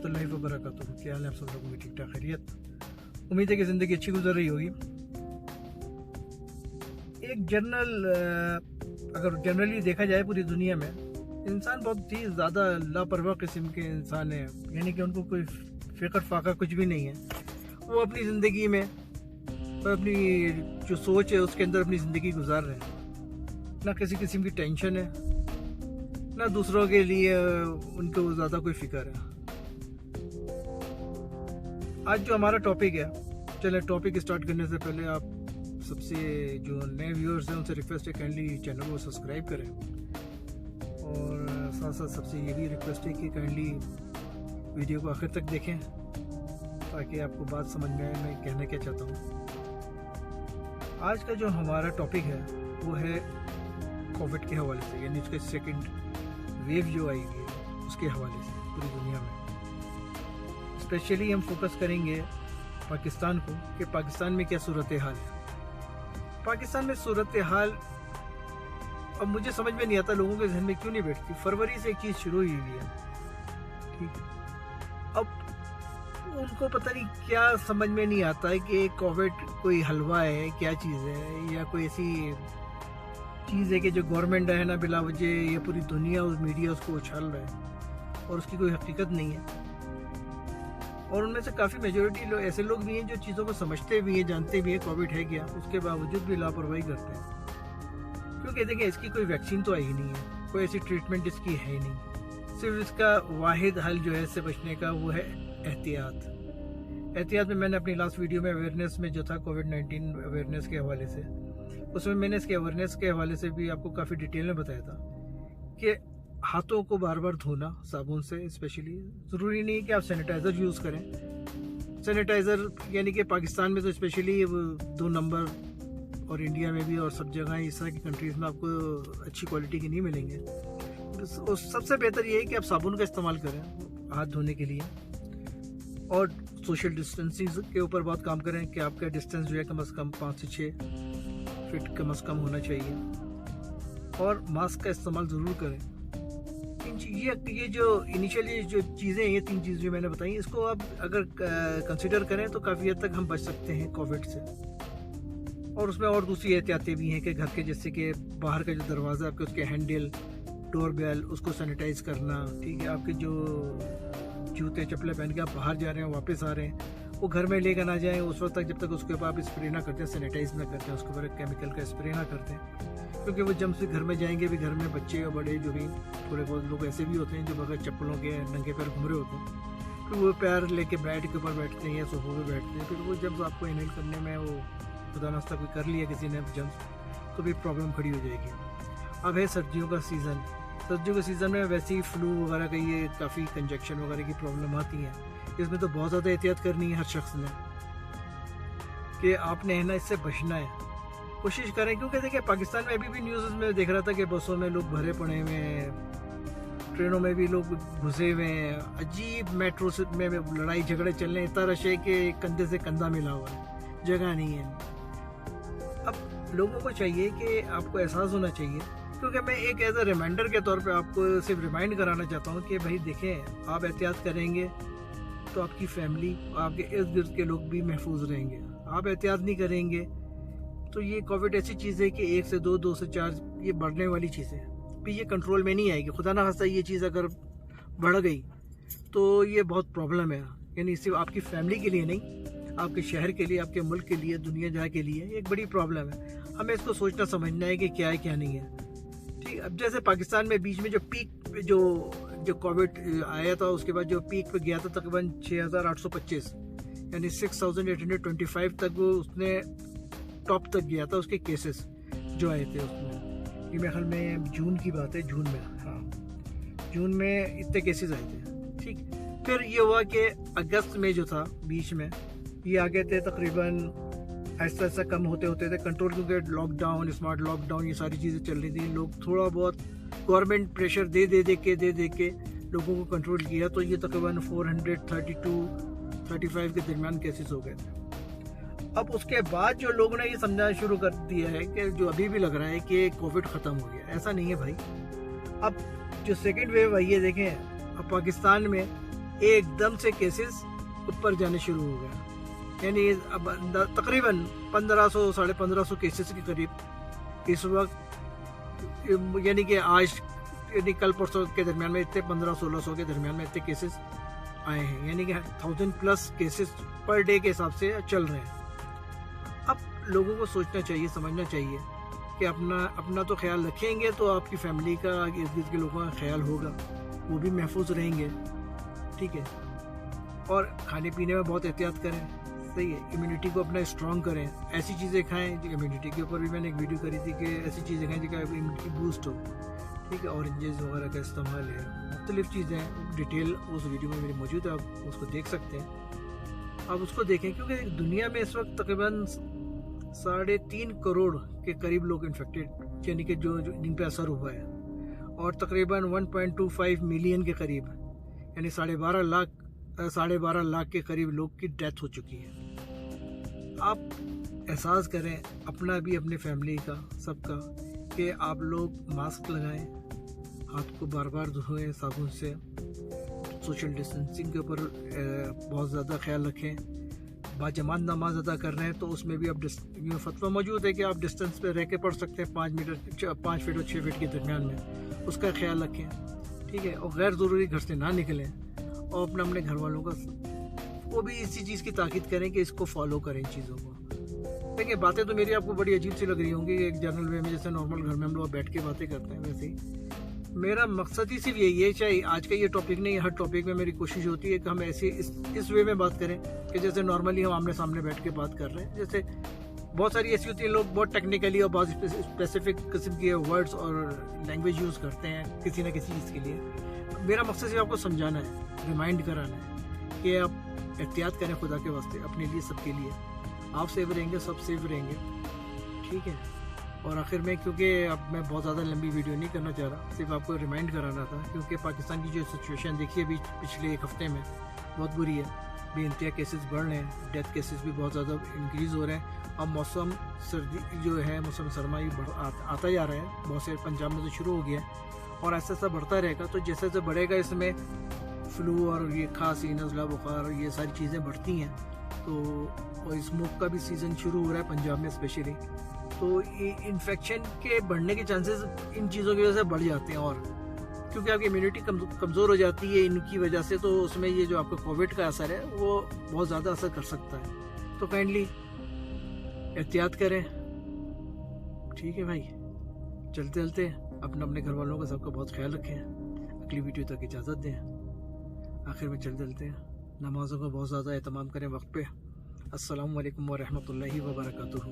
रहमतुल्लाहि व बरकातुहू। क्या हाल है आप सब लोगों की? ठीक ठाक खैरियत। उम्मीद है कि ज़िंदगी अच्छी गुजर रही होगी। एक अगर जनरली देखा जाए पूरी दुनिया में, इंसान बहुत ही ज़्यादा लापरवाह किस्म के इंसान है, यानी कि उनको कोई फ़िक्र फाका कुछ भी नहीं है। वो अपनी ज़िंदगी में और अपनी जो सोच है उसके अंदर अपनी ज़िंदगी गुजार रहे हैं। ना किसी किस्म की टेंशन है, ना दूसरों के लिए उनको ज़्यादा कोई फ़िक्र है। आज जो हमारा टॉपिक है, चले टॉपिक स्टार्ट करने से पहले आप सबसे जो नए व्यूअर्स हैं उनसे रिक्वेस्ट है काइंडली चैनल को सब्सक्राइब करें, और साथ साथ सबसे ये भी रिक्वेस्ट है कि काइंडली वीडियो को आखिर तक देखें ताकि आपको बात समझ में आए मैं कहना क्या चाहता हूँ। आज का जो हमारा टॉपिक है वो है कोविड के हवाले से, यानी उसके सेकंड वेव जो आई हुई है उसके हवाले से पूरी दुनिया में। स्पेशली हम फोकस करेंगे पाकिस्तान को कि पाकिस्तान में क्या सूरत हाल है। पाकिस्तान में सूरत हाल अब मुझे समझ में नहीं आता लोगों के जहन में क्यों नहीं बैठती। फरवरी से एक चीज़ शुरू हुई है, ठीक, अब उनको पता नहीं क्या समझ में नहीं आता है कि कोविड कोई हलवा है, क्या चीज़ है, या कोई ऐसी चीज़ है कि जो गवर्नमेंट है ना बिला वजह ये पूरी दुनिया और मीडिया उसको उछाल रहा है और उसकी कोई हकीकत नहीं है। और उनमें से काफ़ी मेजोरिटी लोग ऐसे लोग भी हैं जो चीज़ों को समझते भी हैं, जानते भी हैं कोविड है क्या, उसके बावजूद भी लापरवाही करते हैं। क्योंकि देखिए इसकी कोई वैक्सीन तो आई ही नहीं है, कोई ऐसी ट्रीटमेंट इसकी है ही नहीं। सिर्फ इसका वाहिद हल जो है इससे बचने का वो है एहतियात। एहतियात में मैंने अपनी लास्ट वीडियो में अवेयरनेस में जो था कोविड-19 अवेयरनेस के हवाले से, उसमें मैंने इसके अवेयरनेस के हवाले से भी आपको काफ़ी डिटेल में बताया था कि हाथों को बार बार धोना साबुन से, स्पेशली ज़रूरी नहीं है कि आप सैनिटाइज़र यूज़ करें। सैनिटाइज़र यानी कि पाकिस्तान में तो स्पेशली 2 नंबर और इंडिया में भी और सब जगह इस तरह की कंट्रीज़ में आपको अच्छी क्वालिटी के नहीं मिलेंगे। तो सबसे बेहतर ये है कि आप साबुन का इस्तेमाल करें हाथ धोने के लिए, और सोशल डिस्टेंसिंग के ऊपर बहुत काम करें कि आपका डिस्टेंस जो है कम से कम 5 से 6 फीट कम से कम होना चाहिए, और मास्क का इस्तेमाल ज़रूर करें। ये जो इनिशियली जो चीज़ें, ये 3 चीज़ें जो मैंने बताई, इसको आप अगर कंसिडर करें तो काफ़ी हद तक हम बच सकते हैं कोविड से। और उसमें और दूसरी एहतियातें भी हैं कि घर के जैसे कि बाहर का जो दरवाज़ा आपके उसके हैंडल, डोर बेल, उसको सैनिटाइज़ करना, ठीक है। आपके जो जूते चप्पलें पहन के आप बाहर जा रहे हैं वापस आ रहे हैं, वो घर में लेकर ना जाएं उस वक्त तक जब तक उसके ऊपर आप स्प्रे ना करते हैं, सैनिटाइज ना करते हैं, उसके ऊपर केमिकल का स्प्रे ना करते हैं। क्योंकि वो जब से घर में जाएंगे भी, घर में बच्चे और बड़े जो भी थोड़े बहुत लोग ऐसे भी होते हैं जो बगैर चप्पलों के नंगे पैर घूम रहे होते हैं, फिर वो पैर लेके बेड के ऊपर बैठते हैं या सोफे पे बैठते हैं। फिर वो जब आपको इनहेल करने में वो खुदा नाश्ता कोई कर लिया किसी ने जम्स, तो भी प्रॉब्लम खड़ी हो जाएगी। अब है सर्दियों का सीज़न, सर्दियों के सीज़न में वैसे ही फ्लू वगैरह का ये काफ़ी कंजक्शन वगैरह की प्रॉब्लम आती है। इसमें तो बहुत ज़्यादा एहतियात करनी है हर शख्स ने कि आपने है ना इससे बचना है, कोशिश करें। क्योंकि देखिए पाकिस्तान में अभी भी न्यूज़ में देख रहा था कि बसों में लोग भरे पड़े हुए हैं, ट्रेनों में भी लोग घुसे हुए हैं, अजीब मेट्रो में लड़ाई झगड़े चल रहे हैं, इतना रश है कि कंधे से कंधा मिला हुआ है, जगह नहीं है। अब लोगों को चाहिए कि आपको एहसास होना चाहिए, क्योंकि मैं एक एज अ रिमाइंडर के तौर पे आपको सिर्फ रिमाइंड कराना चाहता हूँ कि भाई देखें, आप एहतियात करेंगे तो आपकी फैमिली, आपके इर्द गिर्द के लोग भी महफूज रहेंगे। आप एहतियात नहीं करेंगे तो ये कोविड ऐसी चीज़ है कि 1 से 2, 2 से 4 ये बढ़ने वाली चीज़ है, फिर ये कंट्रोल में नहीं आएगी। खुदा ना खास्ता ये चीज़ अगर बढ़ गई तो ये बहुत प्रॉब्लम है। यानी सिर्फ आपकी फैमिली के लिए नहीं, आपके शहर के लिए, आपके मुल्क के लिए, दुनिया जहाँ के लिए एक बड़ी प्रॉब्लम है। हमें इसको सोचना समझना है कि क्या है क्या नहीं है, ठीक। अब जैसे पाकिस्तान में बीच में जो पीक जो कोविड आया था, उसके बाद जो पीक पे गया था तकरीबन 6825 यानी 6825 तक वो उसने टॉप तक गया था उसके केसेस जो आए थे उसमें। ये मेरे ख्याल में जून की बात है, जून में, हाँ जून में इतने केसेस आए थे, ठीक। फिर ये हुआ कि अगस्त में जो था बीच में ये आ गए थे, तकरीबन ऐसा ऐसा कम होते होते थे कंट्रोल, क्योंकि लॉकडाउन, स्मार्ट लॉकडाउन, ये सारी चीज़ें चल रही थी। लोग थोड़ा बहुत गवर्नमेंट प्रेशर दे दे के लोगों को कंट्रोल किया, तो ये तकरीबन 432-35 के दरमियान केसेस हो गए थे। अब उसके बाद जो लोगों ने ये समझना शुरू कर दिया है कि जो अभी भी लग रहा है कि कोविड ख़त्म हो गया, ऐसा नहीं है भाई। अब जो सेकेंड वेव आई है, देखें अब पाकिस्तान में एकदम से केसेस ऊपर जाने शुरू हो गया। यानी अब तकरीबन 1500 साढ़े 1500 केसेस के करीब इस वक्त, यानी कि आज यानी कल परसों के दरमियान में इतने 1500-1600 के दरमियान में इतने केसेस आए हैं। यानी कि 1000+ केसेस पर डे के हिसाब से चल रहे हैं। अब लोगों को सोचना चाहिए, समझना चाहिए कि अपना तो ख्याल रखेंगे तो आपकी फैमिली का, इर्द गिर्द के लोगों का ख्याल होगा, वो भी महफूज रहेंगे। ठीक है, और खाने पीने में बहुत एहतियात करें, सही है। इम्यूनिटी को अपना स्ट्रॉन्ग करें, ऐसी चीज़ें खाएं जो इम्यूनिटी के ऊपर भी मैंने एक वीडियो करी थी कि ऐसी चीज़ें खाएं जिसका इम्यूनिटी बूस्ट हो। ठीक है, ऑरेंजेस वगैरह का इस्तेमाल है, मुख्तलिफ चीज़ें, डिटेल उस वीडियो में मेरी मौजूद है, आप उसको देख सकते हैं। आप उसको देखें क्योंकि दुनिया में इस वक्त तकरीबन 3.5 करोड़ के करीब लोग इन्फेक्टेड, यानी कि जो जिन पर असर हुआ है, और तकरीबन 1.25 मिलियन के करीब, यानी 12.5 लाख के करीब लोग की डेथ हो चुकी है। आप एहसास करें अपना भी, अपने फैमिली का, सबका, कि आप लोग मास्क लगाएं, हाथ को बार बार धोएं साबुन से, सोशल डिस्टेंसिंग के ऊपर बहुत ज़्यादा ख्याल रखें। बाजमात नमाज अदा कर रहे हैं तो उसमें भी अब फतवा मौजूद है कि आप डिस्टेंस पे रह के पढ़ सकते हैं 5 फीट और 6 फीट के दरमियान में, उसका ख्याल रखें। ठीक है, और गैर ज़रूरी घर से ना निकलें, और अपने घर वालों का वो भी इसी चीज़ की ताकीद करें कि इसको फॉलो करें इन चीज़ों को। देखिए, बातें तो मेरी आपको बड़ी अजीब सी लग रही होंगी, एक जनरल वे में जैसे नॉर्मल घर में हम लोग बैठ के बातें करते हैं, वैसे ही मेरा मकसद ही सिर्फ यही है, चाहे आज का ये टॉपिक नहीं, हर टॉपिक में मेरी कोशिश होती है कि हम ऐसे इस वे में बात करें कि जैसे नॉर्मली हम आमने सामने बैठ के बात कर रहे हैं। जैसे बहुत सारी ऐसी होती है, लोग बहुत टेक्निकली और बहुत स्पेसिफिक किस्म के वर्ड्स और लैंग्वेज यूज़ करते हैं किसी न किसी चीज़ के लिए। मेरा मकसद सिर्फ आपको समझाना है, रिमाइंड कराना है कि आप एहतियात करें खुदा के वास्ते, अपने लिए, सबके लिए। आप सेफ रहेंगे, सब सेफ रहेंगे। ठीक है, और आखिर में, क्योंकि अब मैं बहुत ज़्यादा लंबी वीडियो नहीं करना चाह रहा, सिर्फ आपको रिमाइंड कराना था, क्योंकि पाकिस्तान की जो सिचुएशन देखिए अभी पिछले 1 हफ्ते में बहुत बुरी है। बेइंतहा केसेस बढ़ रहे हैं, डेथ केसेस भी बहुत ज़्यादा इंक्रीज़ हो रहे हैं। अब मौसम सर्दी जो है, मौसम सरमा आता जा रहा है, बहुत से पंजाब में तो शुरू हो गया है, और ऐसा ऐसा बढ़ता रहेगा। तो जैसे जैसे बढ़ेगा, इसमें फ्लू और ये खांसी, नज़ला, बुखार और ये सारी चीज़ें बढ़ती हैं। तो और स्मोक का भी सीज़न शुरू हो रहा है पंजाब में स्पेशली, तो ये इन्फेक्शन के बढ़ने के चांसेस इन चीज़ों की वजह से बढ़ जाते हैं। और क्योंकि आपकी इम्यूनिटी कमज़ोर हो जाती है इनकी वजह से, तो उसमें ये जो आपका कोविड का असर है वो बहुत ज़्यादा असर कर सकता है। तो काइंडली एहतियात करें। ठीक है भाई, चलते चलते अपने घर वालों का सबका बहुत ख्याल रखें। अगली वीडियो तक इजाज़त दें। आखिर में चलते हैं, नमाज़ों का बहुत ज़्यादा एहतमाम करें वक्त पे। अस्सलामु अलैकुम व रहमतुल्लाहि व बरकातुहू।